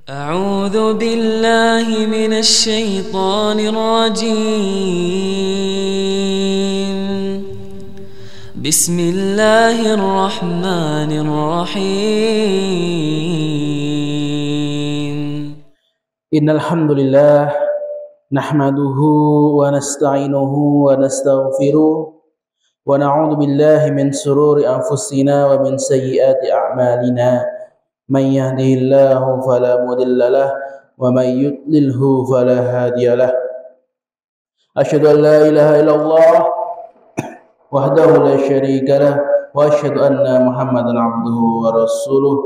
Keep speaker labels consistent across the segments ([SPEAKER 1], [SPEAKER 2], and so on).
[SPEAKER 1] أعوذ بالله من الشيطان الرجيم. بسم الله الرحمن الرحيم.
[SPEAKER 2] إن الحمد لله نحمده ونستعينه ونستغفره ونعوذ بالله من شرور أنفسنا ومن سيئات أعمالنا. من يهده الله فلا مضل له ومن يضلله فلا هادي له. أشهد أن لا إله إلا الله وحده لا شريك له وأشهد أن محمدا عبده ورسوله.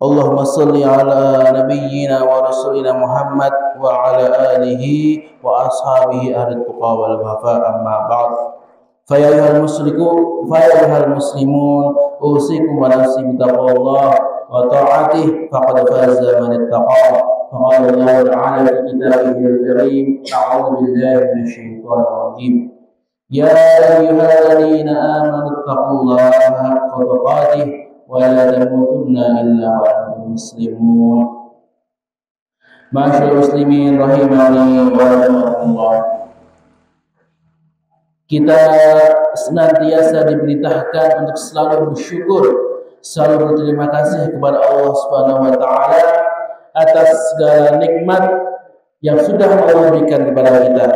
[SPEAKER 2] اللهم صل على نبينا ورسولنا محمد وعلى آله وأصحابه أهل التقى والوفاء. أما بعد فيا أيها المسلمون أوصيكم ونفسي بتقوى الله وطاعته فقد فاز من اتقى. فقال الله تعالى في كتابه الكريم: أعوذ بالله من الشيطان الرجيم. يا أيها الذين آمنوا اتقوا الله حق تقاته ولا تموتن إلا وأنتم مسلمون. Ma'asyiral muslimin rahimani wa rahimakumullah. Kita senantiasa diperintahkan untuk selalu bersyukur, selalu berterima kasih kepada Allah Subhanahu wa taala atas segala nikmat yang sudah Allah berikan kepada kita,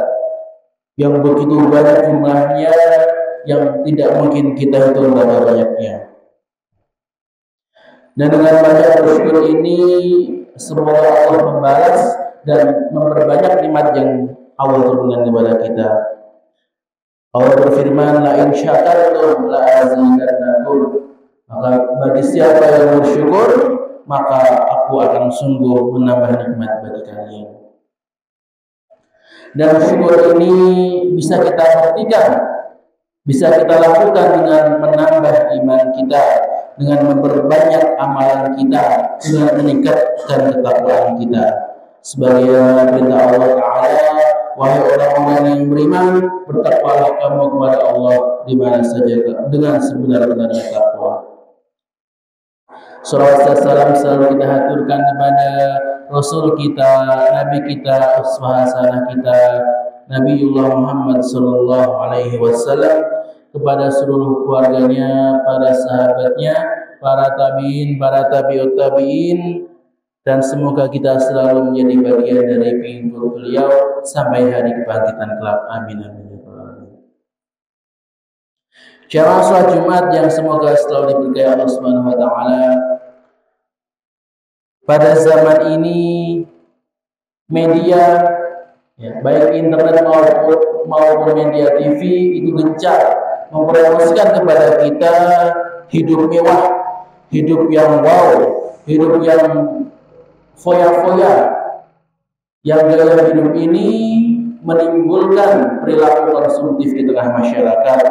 [SPEAKER 2] yang begitu banyak jumlahnya, yang tidak mungkin kita hitung berapa banyaknya. Dan dengan banyak bersyukur ini, semoga Allah membalas dan memperbanyak nikmat yang Allah turunkan kepada kita. Allah berfirman, la in syakartum la azidannakum. Maka bagi siapa yang bersyukur, maka aku akan sungguh menambah nikmat bagi kalian. Dan syukur ini bisa kita buktikan, bisa kita lakukan dengan menambah iman kita, dengan memperbanyak amalan kita, dengan meningkatkan ketakwaan kita. Sebagaimana perintah Allah Ta'ala, wahai orang-orang yang beriman, bertakwalah kamu kepada Allah di mana saja dengan sebenar-benarnya takwa. Salawat dan salam selalu kita haturkan kepada Rasul kita, Nabi kita, uswah hasanah kita, Nabiullah Muhammad sallallahu alaihi wasallam, kepada seluruh keluarganya, para sahabatnya, para tabi'in, para tabi'ut tabi'in, dan semoga kita selalu menjadi bagian dari pengikut beliau sampai hari kebangkitan kelak. Amin amin. Jamaah salat Jumat yang semoga selalu diberkahi Allah Subhanahu wa taala. Pada zaman ini media, baik internet maupun media TV itu gencar mempromosikan kepada kita hidup mewah, hidup yang wow, hidup yang foya-foya, yang gaya hidup ini menimbulkan perilaku konsumtif di tengah masyarakat,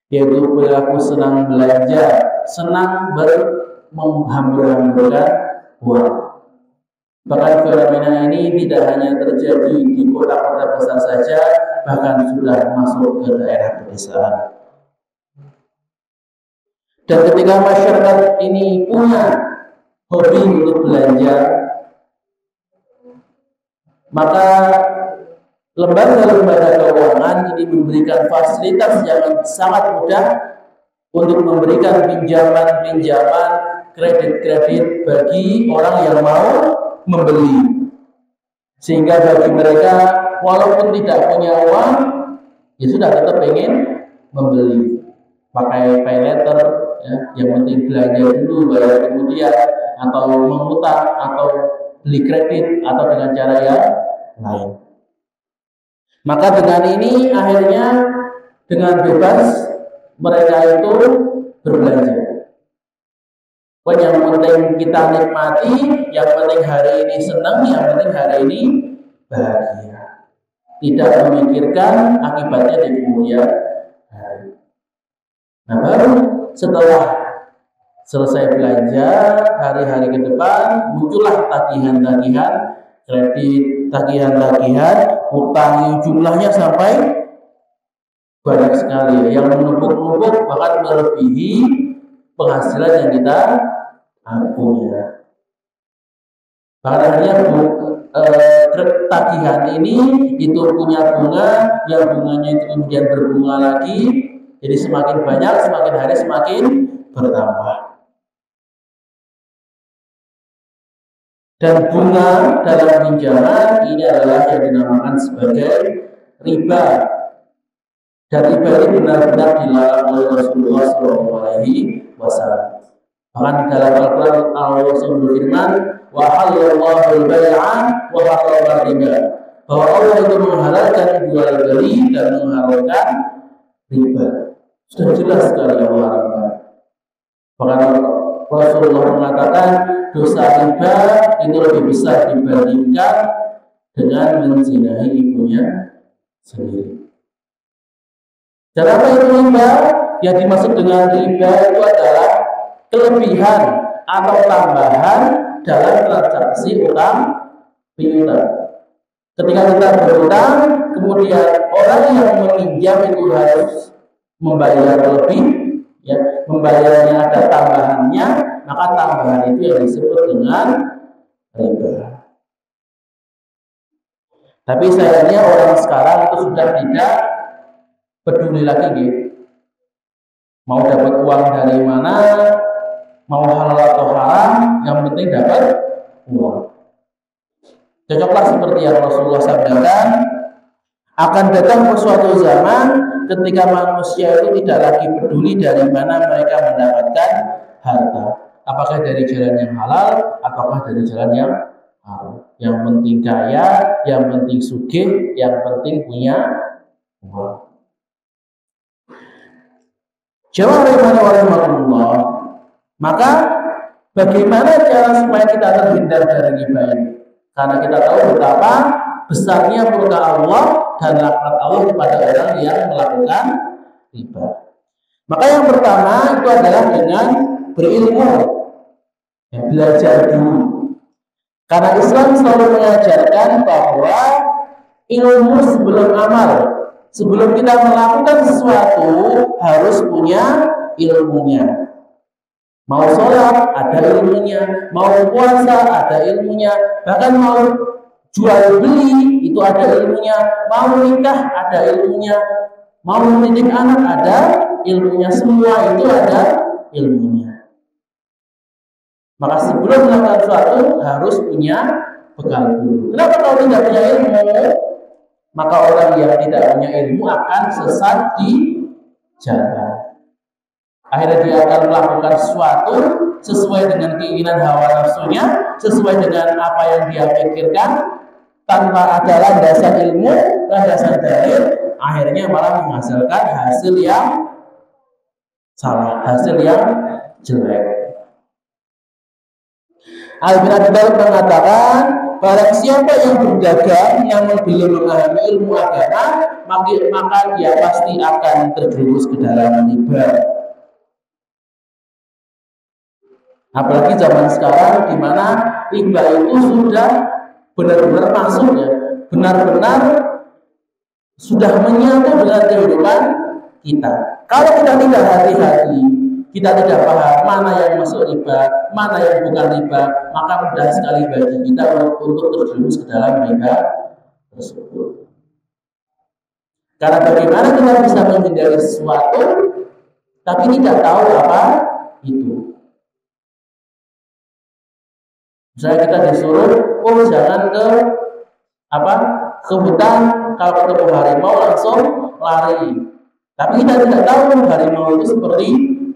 [SPEAKER 2] yaitu perilaku senang belanja, senang menghambur-hamburkan uang. Bahkan fenomena ini tidak hanya terjadi di kota-kota besar saja, bahkan sudah masuk ke daerah pedesaan. Dan ketika masyarakat ini punya hobi untuk belanja, maka lembaga-lembaga keuangan ini memberikan fasilitas yang sangat mudah untuk memberikan pinjaman-pinjaman, kredit-kredit bagi orang yang mau membeli. Sehingga bagi mereka, walaupun tidak punya uang, ya sudah tetap ingin membeli. Pakai pay letter, yang penting belanja dulu, bayar kemudian, atau mengutang, atau beli kredit, atau dengan cara yang lain. Maka dengan ini akhirnya dengan bebas mereka itu berbelanja. Yang penting kita nikmati, yang penting hari ini senang, yang penting hari ini bahagia. Tidak memikirkan akibatnya di kemudian hari. Nah, baru setelah selesai belanja, hari-hari ke depan muncullah tagihan-tagihan kredit, tagihan-tagihan utang yang jumlahnya sampai banyak sekali, yang menumpuk-numpuk bahkan melebihi penghasilan yang kita punya. Bahkan akhirnya tagihan ini itu punya bunga, yang bunganya itu kemudian berbunga lagi, jadi semakin banyak, semakin hari semakin bertambah. Dan bunga dalam pinjaman ini adalah yang dinamakan sebagai riba. Dan riba ini benar-benar dilarang oleh Rasulullah SAW. Bahkan dalam Al-Quran Allah berfirman, wa halallahu al-bai'a wa harrama riba. Bahwa Allah itu menghalalkan jual beli dan mengharamkan riba. Sudah jelas sekali Allah haramkan. Bahkan Rasulullah mengatakan dosa riba itu lebih besar dibandingkan dengan menzinahi ibunya sendiri. Dan apa itu riba? Yang dimaksud dengan riba itu adalah kelebihan atau tambahan dalam transaksi utang piutang. Ketika kita berutang, kemudian orang yang meminjam itu harus membayar lebih, ya, membayarnya ada tambahannya, maka tambahan itu yang disebut dengan riba. Tapi sayangnya orang sekarang itu sudah tidak peduli lagi, gitu. Mau dapat uang dari mana, mau halal atau haram, yang penting dapat uang. Cocoklah seperti yang Rasulullah sabdakan, akan datang suatu zaman ketika manusia itu tidak lagi peduli dari mana mereka mendapatkan harta, apakah dari jalan yang halal ataukah dari jalan yang haram. Yang penting kaya, yang penting sugih, yang penting punya uang. Jawab rahimahullah. Maka bagaimana cara supaya kita terhindar dari riba ini? Karena kita tahu betapa besarnya murka Allah dan laknat Allah kepada orang yang melakukan riba. Maka yang pertama itu adalah dengan berilmu, ya, belajar dulu. Karena Islam selalu mengajarkan bahwa ilmu sebelum amal. Sebelum kita melakukan sesuatu harus punya ilmunya. Mau sholat ada ilmunya, mau puasa ada ilmunya, bahkan mau jual beli itu ada ilmunya, mau nikah ada ilmunya, mau mendidik anak ada ilmunya, semua itu ada ilmunya. Maka sebelum melakukan sesuatu harus punya bekal dulu. Kenapa kalau tidak punya ilmu? Maka orang yang tidak punya ilmu akan sesat di jalan. Akhirnya dia akan melakukan sesuatu sesuai dengan keinginan hawa nafsunya, sesuai dengan apa yang dia pikirkan, tanpa ada landasan ilmu, landasan dalil, akhirnya malah menghasilkan hasil yang salah, hasil yang jelek. Al-Bin Abi Thalib mengatakan, barang siapa yang berdagang yang belum memahami ilmu agama, maka dia pasti akan terjerumus ke dalam riba. Apalagi zaman sekarang di mana riba itu sudah benar-benar masuk, ya, benar-benar sudah menyatu dengan kehidupan kita. Kalau kita tidak hati-hati, kita tidak paham mana yang masuk riba, mana yang bukan riba, maka mudah sekali bagi kita untuk terjerumus ke dalam riba tersebut. Karena bagaimana kita bisa menghindari sesuatu tapi tidak tahu apa itu. Misalnya kita disuruh, jangan ke hutan, kalau ketemu harimau langsung lari. Tapi kita tidak tahu harimau itu seperti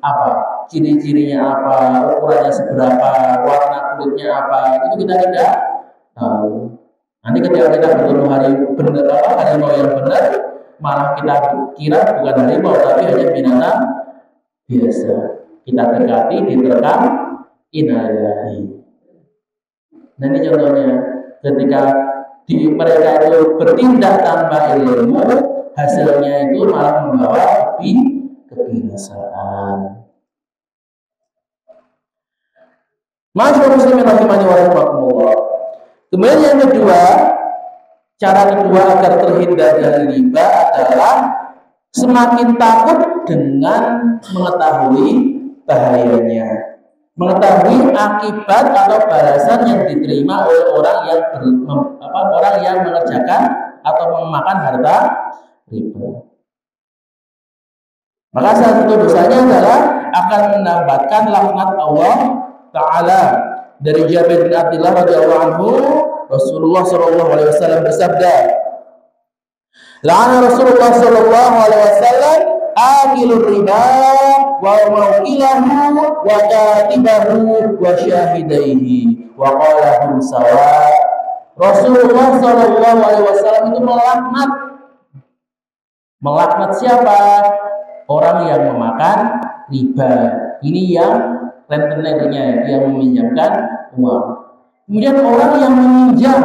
[SPEAKER 2] apa, ciri-cirinya apa, ukurannya seberapa, warna kulitnya apa, itu kita tidak tahu. Nanti ketika kita bertemu harimau yang benar, malah kita kira bukan harimau tapi hanya binatang biasa. Kita dekati, diterkam, innalillahi. Nah ini contohnya, ketika mereka itu bertindak tanpa ilmu, hasilnya itu malah membawa kebinasaan. Masyaallah muslimin rahimani wa rahimakumullah. Kemudian yang kedua, cara kedua agar terhindar dari riba adalah semakin takut dengan mengetahui bahayanya. mengetahui akibat atau balasan yang diterima oleh orang yang mengerjakan atau memakan harta riba. Maka salah satu dosanya adalah akan mendapatkan laknat Allah Ta'ala. Dari Jabir bin Abdullah radhiyallahu anhu, Rasulullah sallallahu alaihi wasallam bersabda, "La'ana Rasulullah sallallahu alaihi wasallam akilur riba wa maukilahu wa katibahu wa syahidaihi wa qala hum sawa." Rasulullah sallallahu alaihi wasallam itu melaknat siapa? Orang yang memakan riba. Ini yang rentenirnya, yang meminjamkan uang. Kemudian orang yang meminjam.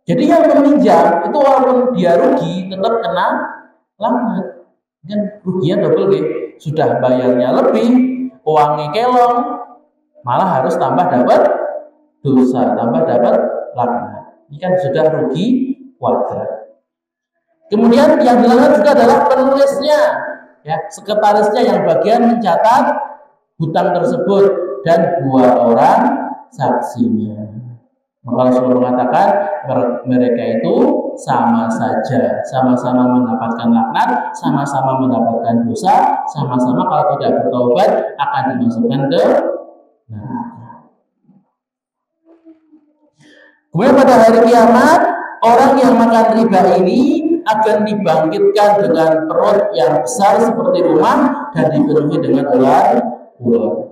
[SPEAKER 2] Jadi yang meminjam itu walaupun dia rugi tetap kena laknat. Dan ruginya double gitu. Sudah bayarnya lebih, uangnya kelong, malah harus tambah dapat dosa, tambah dapat laknat. Ini kan sudah rugi wajar. Kemudian yang dilaknat juga adalah penulisnya, ya, sekretarisnya yang bagian mencatat hutang tersebut dan 2 orang saksinya. Maka Rasulullah mengatakan mereka itu sama saja, sama-sama mendapatkan laknat, sama-sama mendapatkan dosa, sama-sama kalau tidak bertobat akan dimasukkan ke neraka. Kemudian pada hari kiamat, orang yang makan riba ini akan dibangkitkan dengan perut yang besar seperti rumah dan dipenuhi dengan ular.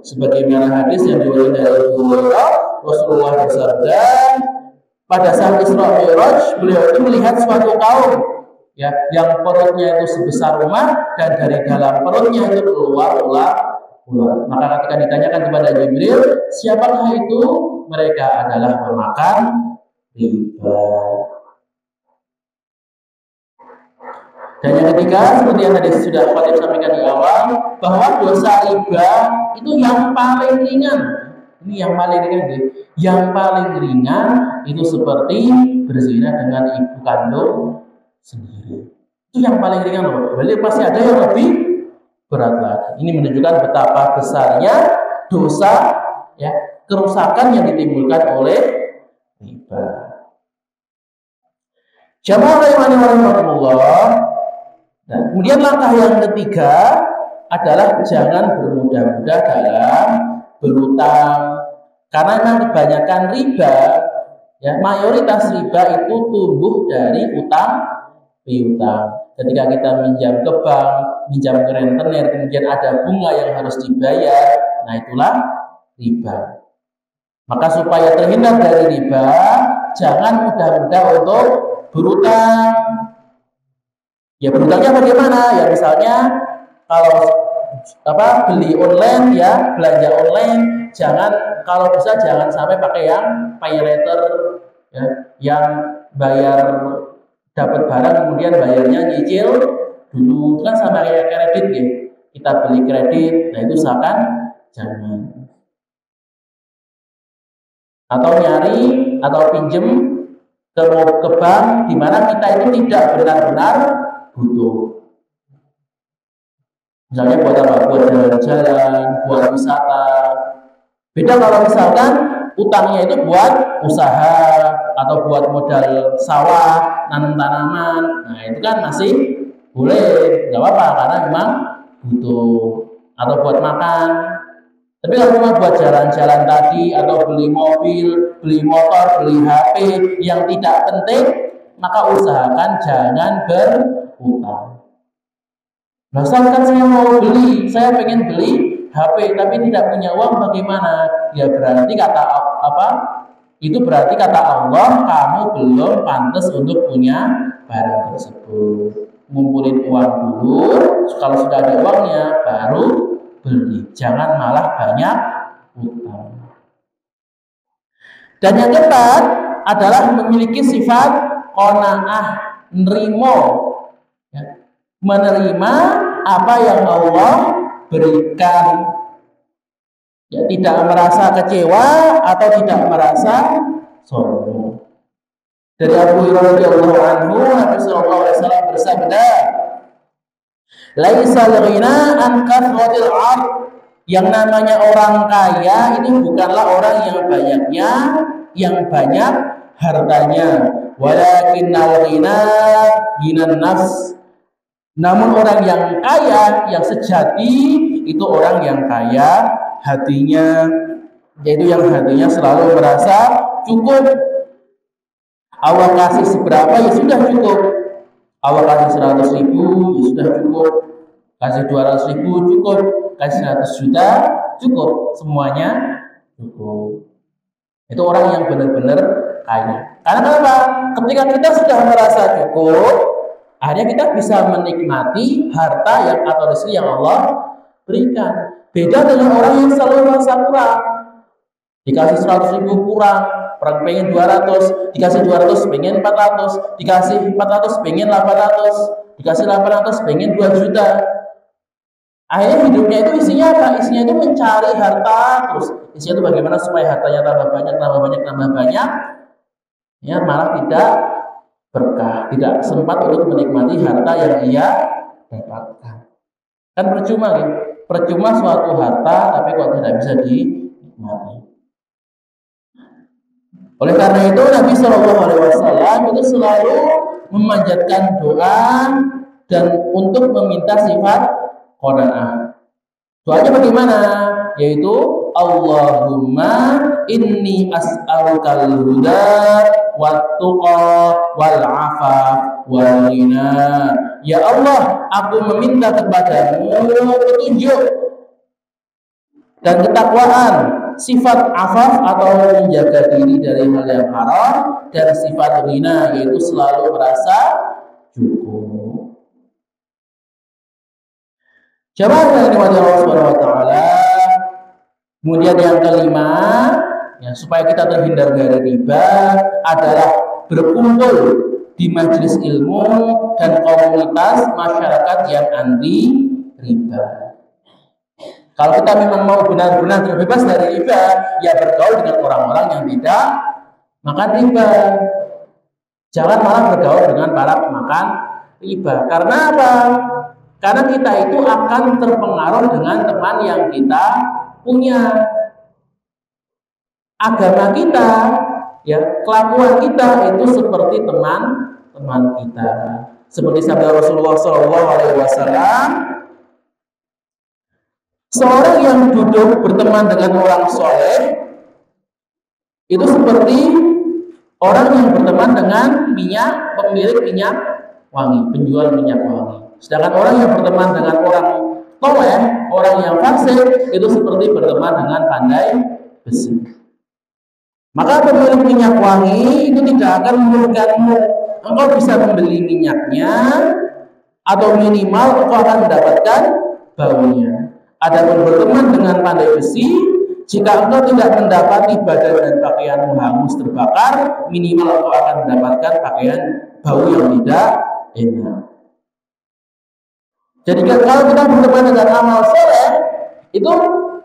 [SPEAKER 2] Sebagaimana hadis yang diriwayatkan dari Abu Hurairah, Rasulullah bersabda, pada saat Isra Mi'raj beliau itu melihat suatu kaum, ya, yang perutnya itu sebesar rumah dan dari dalam perutnya itu keluar ular. Maka ketika ditanyakan kepada Jibril, siapakah itu? Mereka adalah pemakan riba. Dan yang ketiga, seperti yang tadi sudah Khatib sampaikan di awal, bahwa dosa riba itu yang paling ringan. Ini yang paling ringan, yang paling ringan itu seperti berzina dengan ibu kandung sendiri. Itu yang paling ringan loh. Berarti pasti ada yang lebih berat lagi. Ini menunjukkan betapa besarnya dosa, ya, kerusakan yang ditimbulkan oleh riba. Jamaah rahimahullah. Nah, kemudian langkah yang ketiga adalah jangan bermudah-mudah dalam berutang, karena memang kebanyakan riba, ya, mayoritas riba itu tumbuh dari utang piutang. Ketika kita minjam ke bank, minjam ke rentenir, kemudian ada bunga yang harus dibayar, nah itulah riba. Maka supaya terhindar dari riba, jangan mudah-mudah untuk berutang. Ya, berutangnya bagaimana? Ya misalnya kalau beli online, ya, belanja online, kalau bisa jangan sampai pakai yang pay later, ya, yang bayar dapat barang kemudian bayarnya nyicil dulu. Itu kan sama kayak kredit, ya. Kita beli kredit, nah itu usahakan jangan. Atau nyari atau pinjem ke bank di mana kita itu tidak benar-benar butuh. Misalnya buat apa? Buat jalan-jalan, buat wisata. Beda kalau misalkan utangnya itu buat usaha atau buat modal sawah, nanam tanaman. Nah itu kan masih boleh, nggak apa-apa karena memang butuh. Atau buat makan. Tapi kalau cuma buat jalan-jalan tadi atau beli mobil, beli motor, beli HP yang tidak penting, maka usahakan jangan berutang. Misalkan saya mau beli, saya pengen beli HP tapi tidak punya uang, bagaimana? Ya berarti itu berarti kata Allah, kamu belum pantas untuk punya barang tersebut. Ngumpulin uang dulu, kalau sudah ada uangnya baru beli. Jangan malah banyak utang. Dan yang keempat adalah memiliki sifat qanaah, nerimo, ya, menerima apa yang Allah berikan, ya, tidak merasa kecewa atau tidak merasa sombong. Dari Abu Hurairah radhiyallahu anhu, Nabi sallallahu alaihi wasallam bersabda, "Laisal ghina an kathratil 'ard, Yang namanya orang kaya ini bukanlah orang yang banyak hartanya. Walakinnal ghina ghinan nafs. Namun orang yang kaya, yang sejati itu orang yang kaya hatinya, yaitu yang hatinya selalu merasa cukup. Awak kasih seberapa ya sudah cukup. Awak kasih 100.000 ya sudah cukup. Kasih 200.000 cukup. Kasih 100 juta cukup. Semuanya cukup. Itu orang yang benar-benar kaya. Karena apa? Ketika kita sudah merasa cukup, akhirnya kita bisa menikmati harta yang atau rezeki yang Allah berikan. Beda dengan orang yang selalu merasa kurang. Dikasih 100.000 kurang, pengen 200, dikasih 200 pengen 400, dikasih 400 pengen 800, dikasih 800 pengen 2 juta. Akhirnya hidupnya itu isinya apa? Isinya itu mencari harta terus. Isinya itu bagaimana supaya hartanya tambah banyak. Ya, malah tidak berkah, tidak sempat untuk menikmati harta yang ia dapatkan. Kan percuma ya? Percuma suatu harta tapi kok tidak bisa dinikmati. Oleh karena itu Nabi Shallallahu Alaihi Wasallam itu selalu memanjatkan doa dan untuk meminta sifat qanaah. Doanya bagaimana? Yaitu Allahumma inni as'alukal huda wat tuqa wal afaf wal ghina. Ya Allah, aku meminta kepadamu petunjuk dan ketakwaan, sifat afaf atau menjaga diri dari hal yang haram, dan sifat ghina yaitu selalu merasa cukup. Jamaah yang dimiliki Allah Subhanahu wa taala. Kemudian yang kelima, ya, supaya kita terhindar dari riba adalah berkumpul di majelis ilmu dan komunitas masyarakat yang anti riba. Kalau kita memang mau benar-benar terbebas dari riba, ya bergaul dengan orang-orang yang tidak makan riba. Jangan malah bergaul dengan para pemakan riba. Karena apa? Karena kita itu akan terpengaruh dengan teman yang kita punya. Agama kita, ya, kelakuan kita itu seperti teman-teman kita. Seperti sabda Rasulullah SAW, seorang yang duduk berteman dengan orang soleh itu seperti orang yang berteman dengan pemilik minyak wangi, penjual minyak wangi. Sedangkan orang yang berteman dengan orang toleh, orang yang fasik, itu seperti berteman dengan pandai besi. Maka pemilik minyak wangi itu tidak akan menurunkanmu. Engkau bisa membeli minyaknya, atau minimal engkau akan mendapatkan baunya. Adapun berteman dengan pandai besi, jika engkau tidak mendapati badan dan pakaianmu hangus terbakar, minimal engkau akan mendapatkan pakaian bau yang tidak enak. Jadi kalau kita berteman dengan amal soleh, itu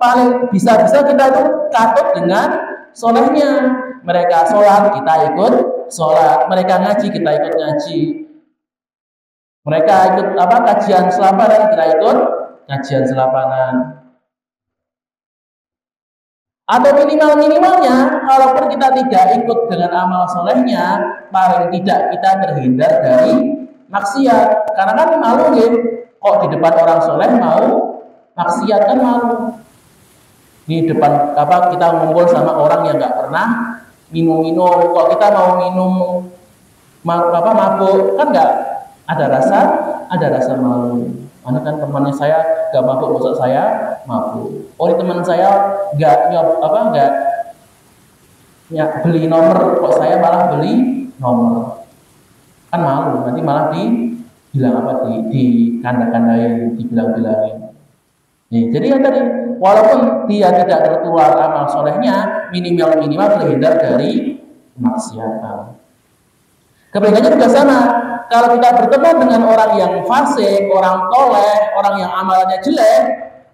[SPEAKER 2] paling bisa-bisa kita itu katut dengan solehnya. Mereka sholat, kita ikut sholat. Mereka ngaji, kita ikut ngaji. Mereka ikut kajian selapanan, kita ikut kajian selapanan. Atau minimalnya, kalaupun kita tidak ikut dengan amal solehnya, paling tidak kita terhindar dari maksiat. Karena kan malu ya, kok di depan orang soleh mau maksiat, kan malu. Di depan kita ngumpul sama orang yang nggak pernah minum, kok kita mau minum mabuk, kan nggak ada rasa malu. Mana kan temannya saya nggak mabuk, maksud saya mabuk. Oh, ini teman saya nggak beli nomor, kok saya malah beli nomor, kan malu. Nanti malah dibilang di kanda-kandain, dibilang-bilangin. Jadi yang tadi, walaupun dia tidak tertular amal solehnya, minimal terhindar dari kemaksiatan. Kebalikannya juga sama. Kalau kita berteman dengan orang yang fasik, orang toleh, orang yang amalannya jelek,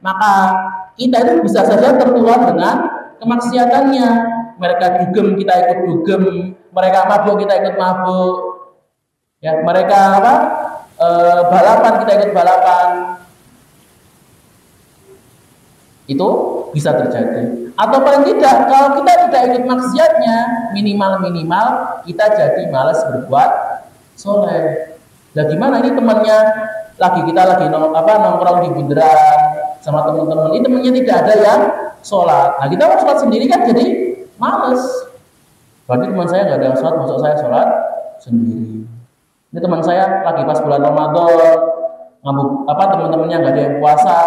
[SPEAKER 2] maka kita itu bisa saja tertular dengan kemaksiatannya. Mereka dugem, kita ikut dugem. Mereka mabuk, kita ikut mabuk. Ya, mereka balapan, kita ikut balapan. Itu bisa terjadi. Atau paling tidak, kalau kita tidak ikut maksiatnya, minimal kita jadi malas berbuat soleh. Nah gimana ini temannya kita lagi nongkrong di bundaran sama teman-teman, ini temannya tidak ada yang sholat. Nah kita mau sholat sendiri kan jadi males. Berarti teman saya nggak ada yang sholat, masuk saya sholat sendiri. Ini teman saya lagi pas bulan Ramadan, teman-temannya nggak ada yang puasa,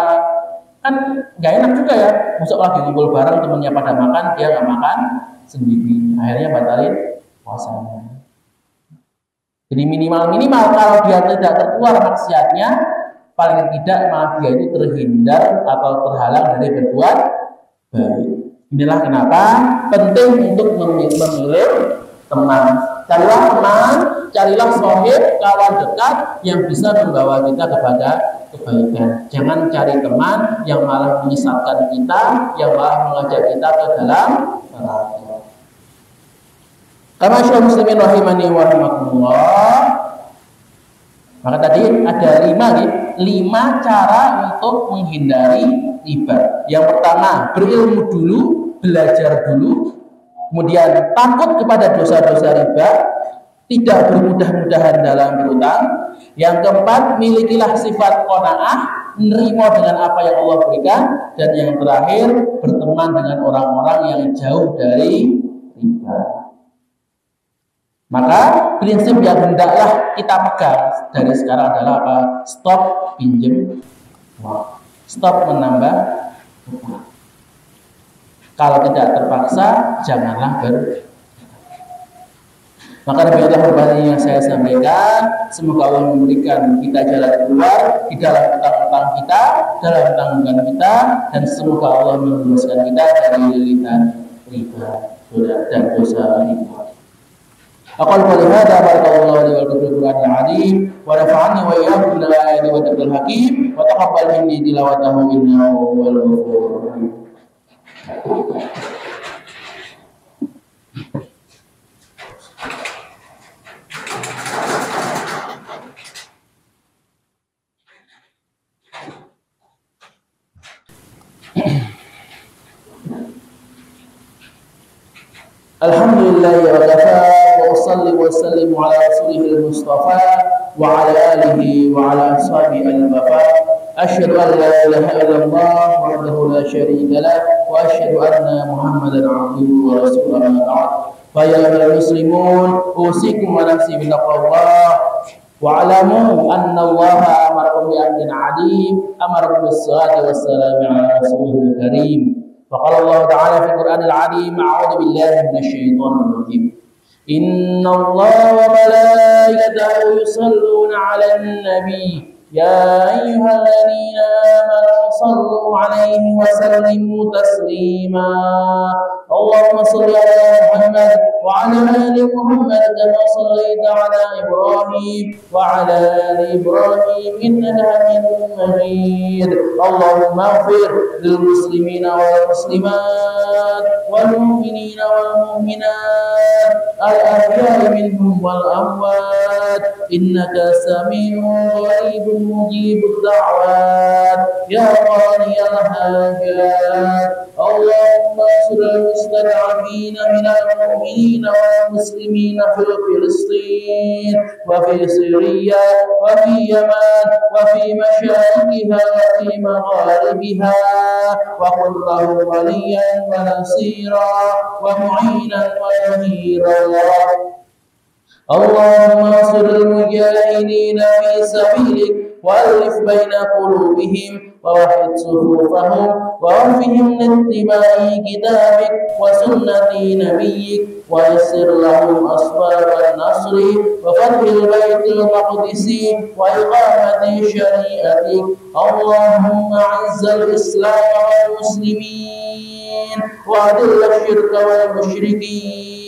[SPEAKER 2] kan nggak enak juga ya. Masuk lagi kumpul bareng, temannya pada makan, dia nggak makan sendiri, akhirnya batalin puasanya. Jadi minimal kalau dia tidak terkeluar maksiatnya, paling tidak malah dia itu terhindar atau terhalang dari berbuat baik. Inilah kenapa penting untuk memilih teman. Carilah teman, carilah sohib, kawan dekat yang bisa membawa kita kepada kebaikan. Jangan cari teman yang malah menyesatkan kita, yang malah mengajak kita ke dalam neraka. Kama syaikhul muslimin rahimani wa rahimakumullah. Maka tadi ada 5 cara untuk menghindari riba. Yang pertama, berilmu dulu, belajar dulu. Kemudian takut kepada dosa-dosa riba, tidak bermudah-mudahan dalam berutang. Yang keempat, milikilah sifat qanaah, menerima dengan apa yang Allah berikan. Dan yang terakhir, berteman dengan orang-orang yang jauh dari riba. Maka prinsip yang hendaklah kita pegang dari sekarang adalah apa? Stop pinjam, stop menambah utang. Kalau tidak terpaksa, janganlah Maka Nabi Allah yang saya sampaikan, semoga Allah memberikan kita jalan keluar di dalam utang-utang kita, dalam tanggungan kita, dan semoga Allah membebaskan kita dari lilitan riba dan dosa riba. Aqul qali hadza barakallahu li wa lakum fil Qur'anil 'azim wa nafa'ani wa iyyakum bil ayati wa tafsiril hakim wa taqabbal minni tilawatahu innahu huwal ghafurur rahim. Alhamdulillah wa kafa wa usalli wa sallimu ala rasulihil mustafa wa ala alihi wa ala ashabihi al-wafa. Asyhadu an la ilaha illallah wahdahu la syarika lah wa asyhadu anna Muhammadan abduhu wa rasuluhu amma ba'd. Fa ya ayyuhal muslimun, usikum wa nafsi bi taqwallah wa alamu anna Allah amarakum bi amrin 'azim, amarakum bis-salati was-salami ala rasulihil karim. فقال الله تعالى في القرآن العظيم أعوذ بالله من الشيطان الرجيم إن الله وملائكته يصلون على النبي يا أيها الذين آمنوا صلوا عليه وسلموا تسليما اللهم صل على محمد وعلى آل محمد كما صليت على إبراهيم وعلى آل إبراهيم إنك حميد مجيد اللهم اغفر للمسلمين والمسلمات والمؤمنين والمؤمنات الأحياء منهم والأموات إنك سميع قريب مجيب الدعوات يا قاضي الحاجات اللهم انصر المستضعفين من المؤمنين والمسلمين في فلسطين وفي سوريا وفي يمن وفي مشارقها وفي مغاربها وكن لهم وليا ونصيرا ومعينا ونذيرا اللهم انصر المجاهدين في سبيلك وألف بين قلوبهم ووحد صفوفهم ووفهم لاتباع كتابك وسنة نبيك ويسر لهم أسباب النصر وفتح البيت المقدس وإقامة شريعتك اللهم أعز الإسلام والمسلمين وأذل الشرك والمشركين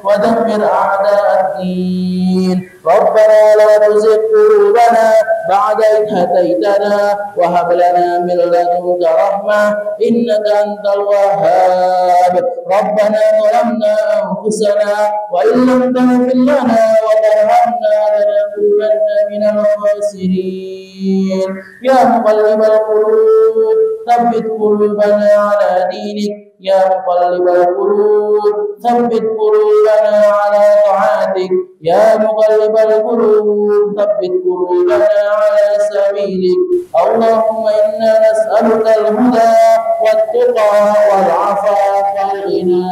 [SPEAKER 2] ودمر أعداء الدين ربنا لا تزغ قلوبنا بعد إذ هديتنا وهب لنا من لدنك رحمة إنك أنت الوهاب ربنا ظلمنا أنفسنا وإن لم تغفر لنا وترحمنا لنكونن من الخاسرين يا مقلب القلوب ثبت قلوبنا على دينك يا مقلب القلوب ثبت قلوبنا على طاعتك يا مقلب القلوب ثبت قلوبنا على سبيلك اللهم إنا نسألك الهدى والتقى والعفاف والغنى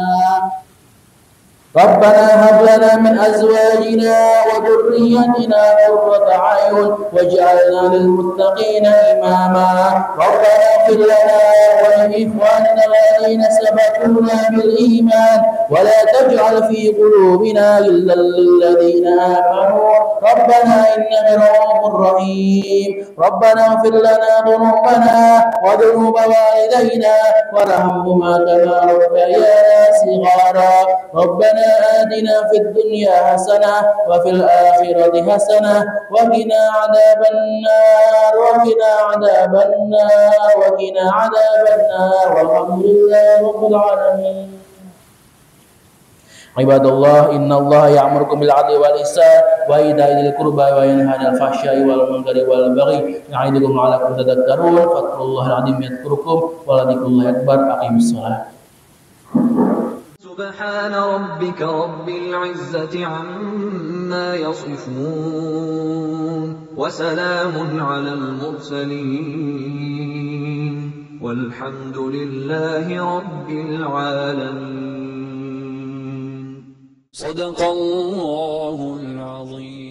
[SPEAKER 2] ربنا هب لنا من أزواجنا وذريتنا قرة أعين واجعلنا للمتقين إماما ربنا اغفر لنا ولإخواننا الذين سبقونا بالإيمان ولا تجعل في قلوبنا غلا للذين آمنوا ربنا إنك رؤوف رحيم ربنا اغفر لنا ذنوبنا وذنوب والدينا وارحمهما كما ربيانا صغارا ربنا آتنا في الدنيا حسنة وفي الآخرة حسنة وقنا عذاب النار والحمد لله رب العالمين عباد الله إن الله يأمركم بالعدل والإحسان وإيتاء ذي القربى وينهى عن الفحشاء والمنكر والبغي يعظكم لعلكم تذكرون فاذكروا الله العظيم يذكركم ولذكر الله أكبر أقيموا الصلاة
[SPEAKER 1] سبحان ربك رب العزة عما يصفون وسلام على المرسلين والحمد لله رب العالمين صدق الله العظيم.